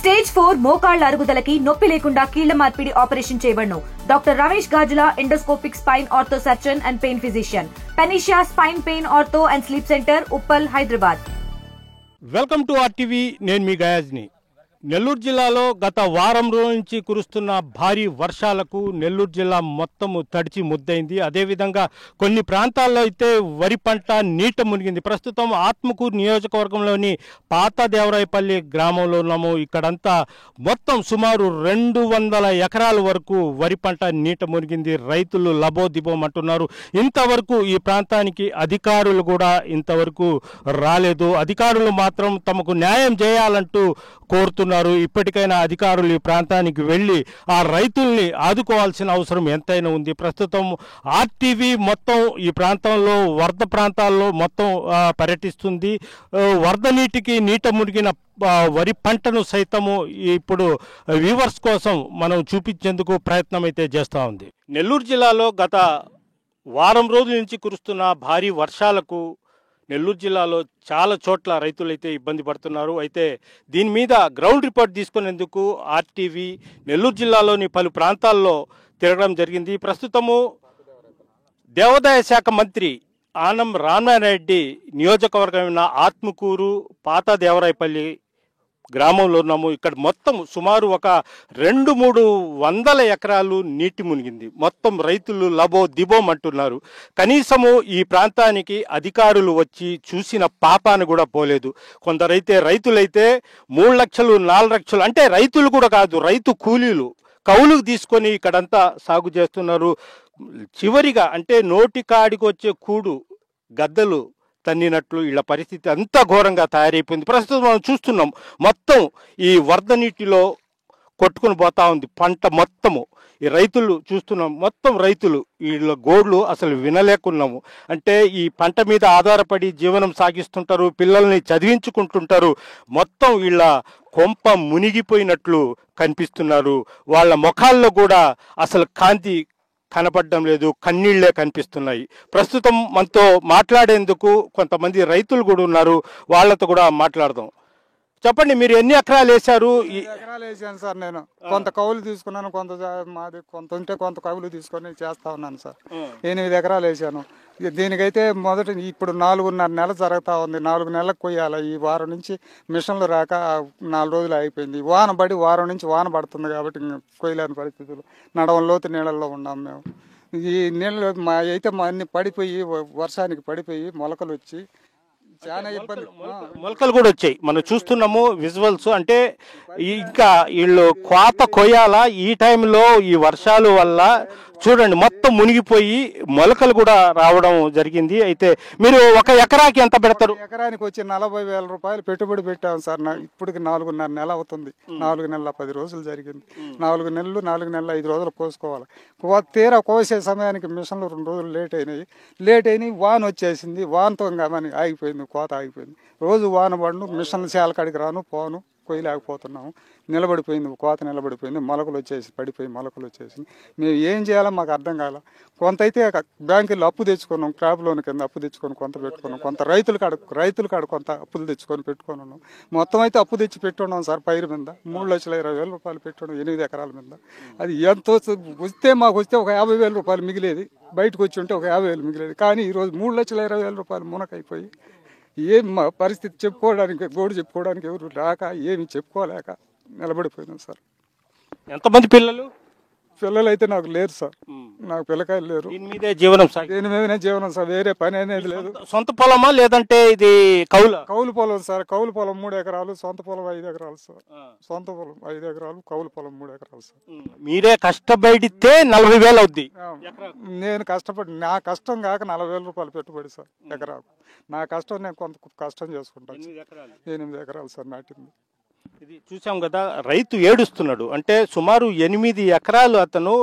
Stage 4 మోకాళ్ల అరుగుదలకి నొప్పి లేకుండా కీళ్ల మార్పిడి ఆపరేషన్ చేయబడును. Doctor Ramesh Gajula, endoscopic spine ortho surgeon and pain physician, Panacea spine pain ortho and sleep centre, Uppal, Hyderabad. Welcome to RTV. నేను మీ గయాజ్ని. నెల్లూరు జిల్లాలో గత వారం రోజుల నుంచి కురుస్తున్న భారీ వర్షాలకు నెల్లూరు జిల్లా మొత్తము తడిచి ముద్దైంది. అదేవిధంగా కొన్ని ప్రాంతాల్లో అయితే వరి పంట నీట మునిగింది. ప్రస్తుతం ఆత్మకూరు నియోజకవర్గంలోని పాత దేవరాయపల్లి గ్రామంలో ఉన్నాము. ఇక్కడంతా మొత్తం సుమారు 200 ఎకరాల వరకు వరి పంట నీట మునిగింది. రైతులు లబోదిబోమంటున్నారు. ఇంతవరకు ఈ ప్రాంతానికి అధికారులు కూడా ఇంతవరకు రాలేదు. అధికారులు మాత్రం తమకు న్యాయం చేయాలంటూ కోరుతున్నారు. ఇప్పటికైనా అధికారులు ఈ ప్రాంతానికి వెళ్ళి ఆ రైతుల్ని ఆదుకోవాల్సిన అవసరం ఎంతైనా ఉంది. ప్రస్తుతం ఆర్టీవీ మొత్తం ఈ ప్రాంతంలో వరద ప్రాంతాల్లో మొత్తం పర్యటిస్తుంది. వరద నీటికి నీట మునిగిన వరి పంటను సైతము ఇప్పుడు వ్యూవర్స్ కోసం మనం చూపించేందుకు ప్రయత్నం అయితే చేస్తూ ఉంది. నెల్లూరు జిల్లాలో గత వారం రోజుల నుంచి కురుస్తున్న భారీ వర్షాలకు నెల్లూరు జిల్లాలో చాలా చోట్ల రైతులైతే ఇబ్బంది పడుతున్నారు. అయితే దీని మీద గ్రౌండ్ రిపోర్ట్ తీసుకునేందుకు ఆర్టీవీ నెల్లూరు జిల్లాలోని పలు ప్రాంతాల్లో తిరగడం జరిగింది. ప్రస్తుతము దేవాదాయ శాఖ మంత్రి ఆనం రామారెడ్డి నియోజకవర్గమైన ఆత్మకూరు, పాత దేవరాయపల్లి గ్రామంలో ఉన్నాము. ఇక్కడ మొత్తం సుమారు ఒక 200-300 ఎకరాలు నీటి మునిగింది. మొత్తం రైతులు లబో దిబోమంటున్నారు. కనీసము ఈ ప్రాంతానికి అధికారులు వచ్చి చూసిన పాపాను కూడా పోలేదు. కొందరైతే రైతులైతే 3 లక్షలు 4 లక్షలు అంటే రైతులు కూడా కాదు, రైతు కూలీలు కౌలుకు తీసుకొని ఇక్కడంతా సాగు చేస్తున్నారు. చివరిగా అంటే నోటికాడికి వచ్చే కూడు గద్దలు తన్నినట్లు వీళ్ళ పరిస్థితి అంతా ఘోరంగా తయారైపోయింది. ప్రస్తుతం మనం చూస్తున్నాం మొత్తం ఈ వరద నీటిలో కొట్టుకుని పోతా ఉంది పంట మొత్తము. ఈ రైతులు చూస్తున్నాం, మొత్తం రైతులు వీళ్ళ గోడ్లు అసలు వినలేకున్నాము. అంటే ఈ పంట మీద ఆధారపడి జీవనం సాగిస్తుంటారు, పిల్లల్ని చదివించుకుంటుంటారు. మొత్తం వీళ్ళ కొంప మునిగిపోయినట్లు కనిపిస్తున్నారు. వాళ్ళ ముఖాల్లో కూడా అసలు కాంతి కనపడడం లేదు, కన్నీళ్లే కనిపిస్తున్నాయి. ప్రస్తుతం మనతో మాట్లాడేందుకు కొంతమంది రైతులు కూడా ఉన్నారు. వాళ్ళతో కూడా మాట్లాడదాం. చెప్పండి, మీరు ఎన్ని ఎకరాలు వేశారు? 8 ఎకరాలు వేసాను సార్. నేను కొంత కౌలు తీసుకున్నాను, కొంత మాది కొంత ఉంటే కొంత కౌలు తీసుకొని చేస్తా ఉన్నాను సార్. 8 ఎకరాలు వేసాను. దీనికైతే మొదట ఇప్పుడు 4.5 నెలలు జరుగుతూ ఉంది. 4 నెలలకు కొయ్యాలి. ఈ వారం నుంచి మిషన్లు రాక 4 రోజులు అయిపోయింది. వాన పడి వారం నుంచి వాన పడుతుంది కాబట్టి కొయ్యలేని పరిస్థితులు, నడవం లోతు నీళ్ళల్లో ఉన్నాం మేము. ఈ నీళ్ళు అయితే మా అన్ని పడిపోయి వర్షానికి పడిపోయి మొలకలు వచ్చి చాలా ఇబ్బంది. మొలకలు కూడా వచ్చాయి, మనం చూస్తున్నాము విజువల్స్. అంటే ఇంకా వీళ్ళు కోత కొయ్యాలా ఈ టైంలో ఈ వర్షాల వల్ల చూడండి మొత్తం మునిగిపోయి మొలకలు కూడా రావడం జరిగింది. అయితే మీరు ఒక ఎకరాకి ఎంత పెడతారు? ఎకరానికి వచ్చి 40,000 రూపాయలు పెట్టుబడి పెట్టాము సార్. ఇప్పటికి 4.5 నెలలు అవుతుంది. 4 నెలల 10 రోజులు జరిగింది. 4 నెలలు 5 రోజులు కోసుకోవాలి. తీరా కోసే సమయానికి మిషన్లు 2 రోజులు లేట్ అయినాయి. వాన వచ్చేసింది. వానతో గమని ఆగిపోయింది, కోత ఆగిపోయింది. రోజు వాన పడును, మిషన్లు చేల కాడికి రాను పోను, కొయ్యలేకపోతున్నాము. నిలబడిపోయింది, కోత నిలబడిపోయింది. మొలకలు వచ్చేసి మేము ఏం చేయాలో మాకు అర్థం కాల. కొంత అయితే బ్యాంకుల్లో అప్పు తెచ్చుకున్నాం, క్రాప్ లోన్ కింద అప్పు తెచ్చుకొని కొంత పెట్టుకున్నాం. కొంత రైతుల కాడ కొంత అప్పులు తెచ్చుకొని పెట్టుకొని ఉన్నాం. మొత్తం అయితే అప్పు తెచ్చి పెట్టున్నాం సార్. పైరు మీద 3,20,000 రూపాయలు పెట్టున్నాం 8 ఎకరాల మీద. అది ఎంతో మాకు వస్తే ఒక 50,000 రూపాయలు మిగిలేది. బయటకు వచ్చి ఉంటే ఒక 50,000 మిగిలేది. కానీ ఈరోజు 3,20,000 రూపాయలు మునకైపోయి ఏం మా పరిస్థితి చెప్పుకోవడానికి ఎవరు రాక ఏమి చెప్పుకోలేక నిలబడిపోయినాం సార్. ఎంతమంది పిల్లలు? పిల్లలు అయితే నాకు లేరు సార్. నాకు పిల్లకాయలు లేరు. దీని మీదే జీవనం సార్. వేరే పని అనేది లేదు. సొంత పొలమా లేదంటే ఇది కౌలు పొలం సార్. కౌలు పొలం 3 ఎకరాలు, సొంత పొలం 5 ఎకరాలు సార్. సొంత పొలం 5 ఎకరాలు, కౌలు పొలం 3 ఎకరాలు సార్. మీరే కష్టపడితే 40,000 అవుద్ది. నేను కష్టపడి నా కష్టం కాక 40,000 రూపాయలు పెట్టుబడి సార్ ఎకరాకు. నా కష్టం నేను కొంత కష్టం చేసుకుంటాను. 8 ఎకరాలు సార్ నాటింది. ఇది చూసాం కదా, రైతు ఏడుస్తున్నాడు. అంటే సుమారు 8 ఎకరాలు అతను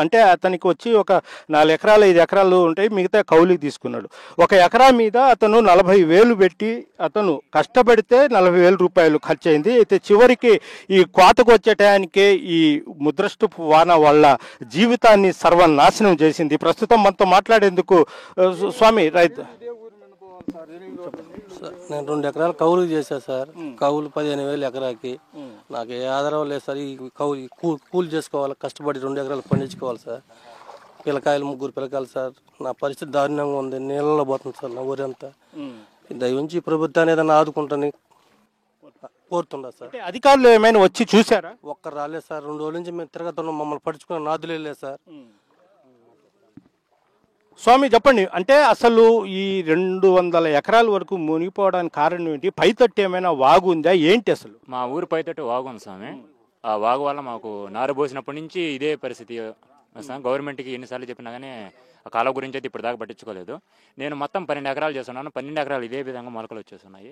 అంటే అతనికి వచ్చి ఒక 4 ఎకరాలు 5 ఎకరాలు ఉంటాయి, మిగతా కౌలుకి తీసుకున్నాడు. ఒక ఎకరా మీద అతను 40,000 పెట్టి అతను కష్టపడితే 40,000 రూపాయలు ఖర్చు అయింది. అయితే చివరికి ఈ కోతకు వచ్చే టయానికే ఈ ముద్రష్టపు వాన వల్ల జీవితాన్ని సర్వనాశనం చేసింది. ప్రస్తుతం మనతో మాట్లాడేందుకు స్వామి రైతు నేను 2 ఎకరాలు కౌలు చేశా సార్. కౌలు 15,000 ఎకరాకి. నాకు ఏ ఆధారం లేదు సార్. ఈ కూలి చేసుకోవాలి, కష్టపడి 2 ఎకరాలు పండించుకోవాలి సార్. పిల్లకాయలు 3 పిల్లకాయలు సార్. నా పరిస్థితి దారుణంగా ఉంది, నీళ్ళలో పోతుంది సార్ నా ఊరంతా. దయవుంచి ప్రభుత్వాన్ని ఏదైనా ఆదుకుంటాను కోరుతుందా సార్. అధికారులు ఏమైనా వచ్చి చూసారా? ఒక్కరు రాలేదు సార్. 2 రోజుల నుంచి మేము తిరగతున్నాం, మమ్మల్ని పడుచుకున్న నాదులే లేదు సార్. స్వామి చెప్పండి, అంటే అసలు ఈ 200 ఎకరాల వరకు మునిగిపోవడానికి కారణం ఏంటి? పైతట్టు ఏమైనా వాగు ఉందా ఏంటి అసలు? మా ఊరు పైతట్టు వాగు ఉంది స్వామి. ఆ వాగు వల్ల మాకు నారు పోసినప్పటి నుంచి ఇదే పరిస్థితి. గవర్నమెంట్కి ఎన్నిసార్లు చెప్పినా కానీ ఆ కాలువ గురించి అయితే ఇప్పుడు దాకా పట్టించుకోలేదు. నేను మొత్తం 12 ఎకరాలు చేస్తున్నాను. 12 ఎకరాలు ఇదే విధంగా మొలకలు వచ్చేస్తున్నాయి.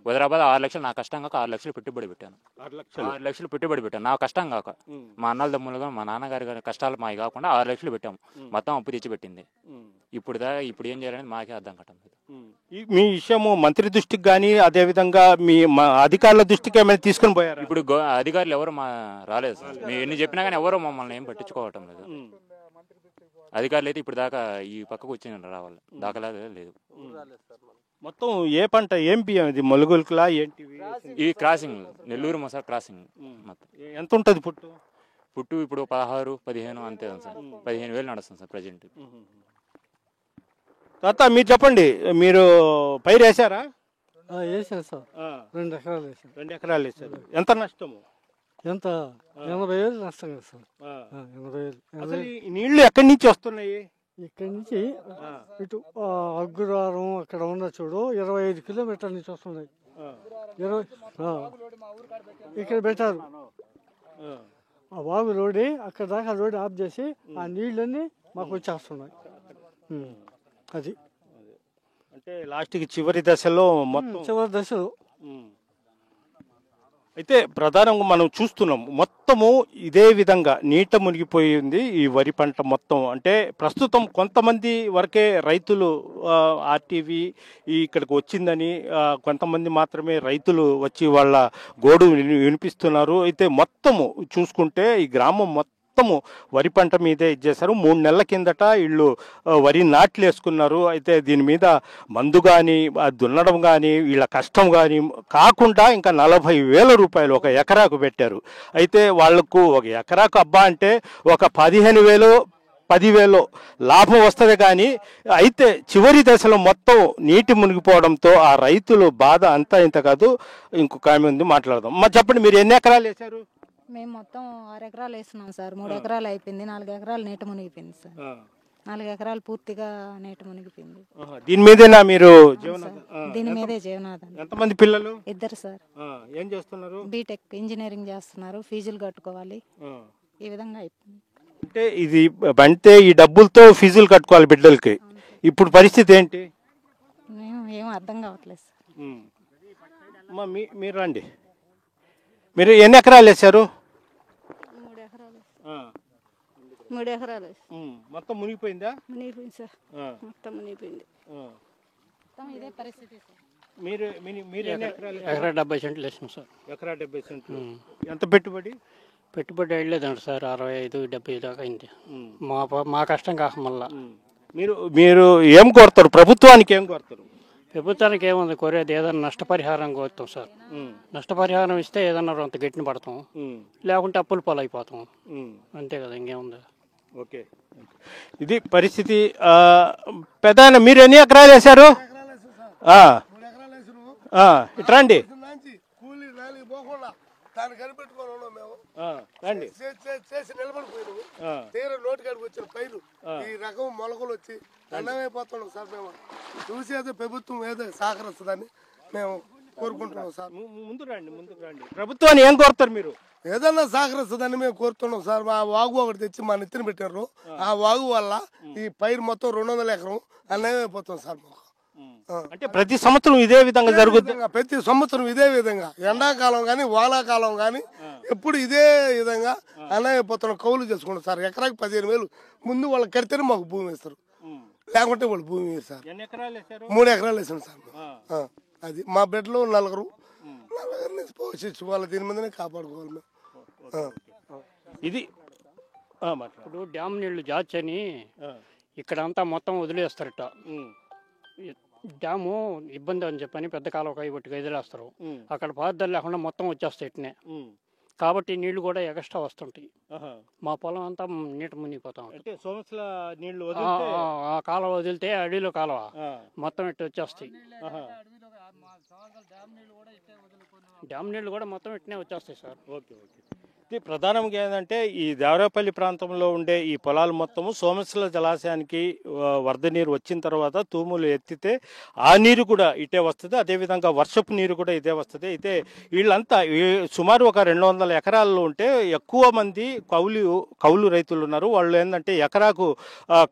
హైదరాబాద్ 6 లక్షలు నా కష్టం కాక 6 లక్షలు పెట్టుబడి పెట్టాను. 6 లక్షలు పెట్టుబడి పెట్టాను నా కష్టం కాక. మా అన్నల దమ్ములుగా మా నాన్నగారి కష్టాలు మావి కాకుండా 6 లక్షలు పెట్టాము. మొత్తం అప్పు తెచ్చి పెట్టింది. ఇప్పుడు ఏం చేయాలని మాకే అర్థం కట్టం. మీ విషయము మంత్రి దృష్టికి కానీ అదేవిధంగా మీ అధికారుల దృష్టికి ఏమైనా తీసుకుని పోయారు? ఇప్పుడు అధికారులు ఎవరు రాలేదు సార్. మేము ఎన్ని చెప్పినా కానీ ఎవరు మమ్మల్ని ఏం పట్టించుకోవటం లేదు. అధికారులు అయితే ఇప్పుడు దాకా ఈ పక్కకు వచ్చి రావాలి దాఖలా లేదు. మొత్తం ఏ పంట ఏం బియ్యం ఇది? మొలుగులకులా ఏంటివి? ఇవి క్రాసింగ్, నెల్లూరు మొసా క్రాసింగ్. మొత్తం ఎంత ఉంటుంది పుట్టు? ఇప్పుడు 16-15 అంతే సార్. 15,000 నడుస్తుంది సార్ ప్రజెంట్. తాత మీరు చెప్పండి, మీరు పైరు వేసారా? వేసాను సార్. 2 ఎకరాలు వేసాను. 2 ఎకరాలు వేసారు. ఎంత నష్టము? ఎంత 80,000 నష్టం కదా సార్. 80,000. అసలు ఈ నీళ్లు ఎక్కడి నుంచి వస్తున్నాయి? ఇక్కడి నుంచి ఇటు అగ్గురారం అక్కడ ఉన్న చూడు 25 కిలోమీటర్ల నుంచి వస్తున్నాయి. 20 ఇక్కడ పెట్టారు. ఆ వాగు రోడ్డు అక్కడ దాకా రోడ్డు ఆఫ్ చేసి ఆ నీళ్ళన్నీ మాకు వచ్చేస్తున్నాయి. అది అంటే లాస్ట్కి చివరి దశలో మొత్తం చివరి దశలో అయితే ప్రధానంగా మనం చూస్తున్నాం మొత్తము ఇదే విధంగా నీట మునిగిపోయింది ఈ వరి పంట మొత్తం. అంటే ప్రస్తుతం కొంతమంది వరకే రైతులు ఆర్టీవీ ఇక్కడికి వచ్చిందని కొంతమంది మాత్రమే రైతులు వచ్చి వాళ్ళ గోడు వినిపిస్తున్నారు. అయితే మొత్తము చూసుకుంటే ఈ గ్రామం మొత్తము వరి పంట మీదే ఇచ్చేశారు. 3 నెలల కిందట వీళ్ళు వరి నాట్లు వేసుకున్నారు. అయితే దీని మీద మందు కానీ దున్నడం కానీ వీళ్ళ కష్టం కానీ కాకుండా ఇంకా 40,000 రూపాయలు ఒక ఎకరాకు పెట్టారు. అయితే వాళ్లకు ఒక ఎకరాకు అబ్బా అంటే ఒక 15,000 10,000 లాభం వస్తుంది. కానీ అయితే చివరి దశలో మొత్తం నీటి మునిగిపోవడంతో ఆ రైతులు బాధ అంతా ఇంత కాదు. ఇంకొక ఆమె ఉంది, మాట్లాడదాం. మా చెప్పండి, మీరు ఎన్ని ఎకరాలు వేశారు? మేము మొత్తం 6 ఎకరాలు వేస్తున్నాం సార్. 3 ఎకరాలు అయిపోయింది. 4 ఎకరాలు నీట మునిగిపోయింది సార్. 4 ఎకరాలు పూర్తిగా నీట మునిగిపోయింది. దీని మీదేనా మీరు దీని మీదే జీవనాధారం. ఎంతమంది పిల్లలు? 2 సార్. ఏం చేస్తున్నారు? బీటెక్ ఇంజనీరింగ్ చేస్తున్నారు. ఫీజులు కట్టుకోవాలి. ఈ విధంగా అయిపోయింది. అంటే ఇది అంటే ఈ డబ్బులతో ఫీజులు కట్టుకోవాలి బిడ్డలకి. ఇప్పుడు పరిస్థితి ఏంటి? ఏం అర్థం కావట్లేదు సార్. మీరు రండి. మీరు ఎన్ని ఎకరాలు వేశారు? 3 ఎకరాలు. మొత్తం మునిగిపోయిందా? మునిగిపోయింది సార్. మొత్తం మునిగిపోయింది. మొత్తం ఇదే పరిస్థితి సార్. మీరు ఎన్ని ఎకరాలు? ఎకరా 70 సెంట్లు వేసాం సార్. ఎకరా 70 సెంట్లు. ఎంత పెట్టుబడి? పెట్టుబడి వెళ్ళలేదండి సార్. 65-70 దాకా అయింది. మా కష్టం కాక మళ్ళా. మీరు ఏం కోరుతారు? ప్రభుత్వానికి ఏం కోరుతారు? ప్రభుత్వానికి ఏముంది కోరేది? ఏదైనా నష్టపరిహారం కోరుతాం సార్. నష్టపరిహారం ఇస్తే ఏదన్నా అంత గట్టిన పడతాం, లేకుంటే అప్పుల పాలైపోతాం. అంతే కదా, ఇంకేముంది. ఓకే, ఇది పరిస్థితి. పెద్ద మీరు ఎన్ని ఎకరాలు వేశారు? ఇట్రండి. దాన్ని కనిపెట్టుకొని ఉన్నాం మేము. చేసి నిలబడిపోయినాము. తీర నోటి కాడికి వచ్చిన పైరు ఈ రకం మొలకలు వచ్చి దండమైపోతున్నాం సార్. మేము చూసి ఏదో ప్రభుత్వం ఏదో సహకరిస్తుందని మేము కోరుకుంటున్నాం సార్. ముందుకు రండి. ప్రభుత్వాన్ని ఏం కోరుతారు మీరు? ఏదన్నా సహకరిస్తుందని మేము కోరుతున్నాం సార్. మా వాగు ఒకటి తెచ్చి మా నెత్తిన పెట్టారు. ఆ వాగు వల్ల ఈ పైరు మొత్తం 200 ఎకరం అన్నమైపోతాం సార్. మాకు అంటే ప్రతి సంవత్సరం ఇదే విధంగా జరుగుతుంది. ప్రతి సంవత్సరం ఇదే విధంగా, ఎండాకాలం కానీ వానాకాలం కానీ ఎప్పుడు ఇదే విధంగా అన్నమైపోతున్నాం. కౌలు చేసుకుంటాం సార్. ఎకరాకి 15,000 ముందు వాళ్ళు కడితేనే మాకు భూమి వేస్తారు, లేకుంటే వాళ్ళు భూమి వేస్తారు సార్. 3 ఎకరాలు వేసాం సార్. అది మా బిడ్డలు 4 పోషించుకోవాలి. దీని మీదనే కాపాడుకోవాలి మేము. ఇది ఇప్పుడు డ్యామ్ నీళ్లు జాచని ఇక్కడంతా మొత్తం వదిలేస్తారట. డ్యాము ఇబ్బంది అని చెప్పని పెద్ద కాలువ కై కొట్టుకు వదిలేస్తారు. అక్కడ బాధలు లేకుండా మొత్తం వచ్చేస్తాయి. ఇట్నే కాబట్టి నీళ్లు కూడా ఎక్స్ట్రా వస్తుంటాయి. మా పొలం అంతా నీట మునిగిపోతాం. అంటే సోమశిల నీళ్లు ఆ కాలువ వదిలితే అడవిలో కాలువ మొత్తం ఇట్లా వచ్చేస్తాయి. డ్యామ్ నీళ్లు కూడా మొత్తం ఇట్నే వచ్చేస్తాయి సార్. Okay okay. ప్రధానంగా ఏంటంటే ఈ దేవరాపల్లి ప్రాంతంలో ఉండే ఈ పొలాలు మొత్తము సోమశిల జలాశయానికి వరద నీరు వచ్చిన తర్వాత తూములు ఎత్తితే ఆ నీరు కూడా ఇటే వస్తుంది, అదేవిధంగా వర్షపు నీరు కూడా ఇదే వస్తుంది. అయితే వీళ్ళంతా సుమారు ఒక 200 ఎకరాల్లో ఉంటే ఎక్కువ మంది కౌలు రైతులు ఉన్నారు. వాళ్ళు ఏంటంటే ఎకరాకు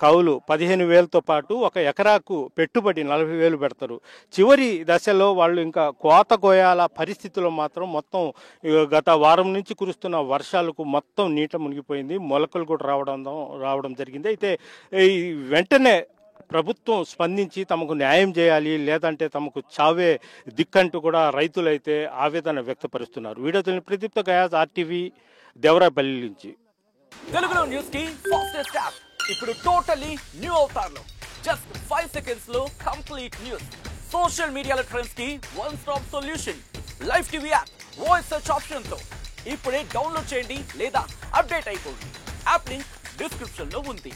కౌలు 15,000తో పాటు ఒక ఎకరాకు పెట్టుబడి 40,000 పెడతారు. చివరి దశలో వాళ్ళు ఇంకా కోత కోయాల పరిస్థితుల్లో మాత్రం మొత్తం గత వారం నుంచి కురుస్తున్న వర్షాలకు మొత్తం నీట మునిగిపోయింది, మొలకలు కూడా రావడం జరిగింది. అయితే ఈ వెంటనే ప్రభుత్వం స్పందించి తమకు న్యాయం చేయాలి, లేదంటే తమకు చావే దిక్కంటూ కూడా రైతులైతే ఆవేదన వ్యక్తపరుస్తున్నారు. వీడియో ప్రదీప్తో గయాజ్, RTV, దేవరాపల్లి నుంచి. తెలుగులో న్యూస్ కి ఫాస్టెస్ట్ యాప్ ఇప్పుడు టోటలీ న్యూ అవతార్లో జస్ట్ 5 seconds లో కంప్లీట్ న్యూస్. సోషల్ మీడియాలో ట్రెండ్స్ కి one stop solution. Live TV app voice search option తో ఇప్పుడే డౌన్లోడ్ చేయండి లేదా అప్డేట్ అయిపోండి. యాప్ లింక్ డిస్క్రిప్షన్ లో ఉంది.